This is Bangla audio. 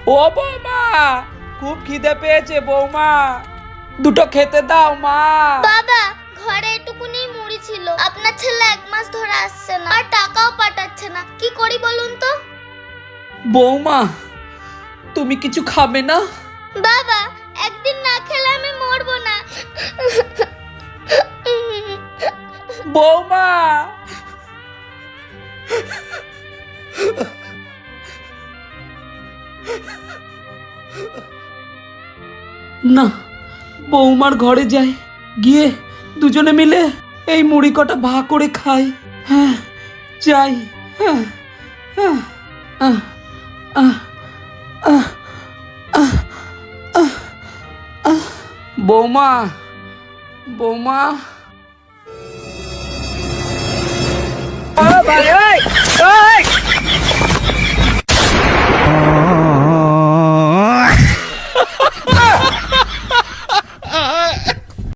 ও বৌমা, খুব খিদে পেয়েছে বৌমা, দুটো খেতে দাও মা। বাবা, ঘরে এটুকুনি মুড়ি ছিল। আপনার ছেলে 1 মাস ধরে আসছে না, আর টাকাও পাঠাচ্ছে না। কি করি বলুন তো? বৌমা, তুমি কিছু খাবে না? বাবা, একদিন না খেলে আমি মরবো না। বৌমা, না, বৌমার ঘরে যাই, গিয়ে দুজনে মিলে এই মুড়ি কটা ভাগ করে খাই। হ্যাঁ, যাই। হ্যাঁ, হ্যাঁ, আহ, আহ, আহ, আহ, আহ, আহ। বৌমা, বৌমা,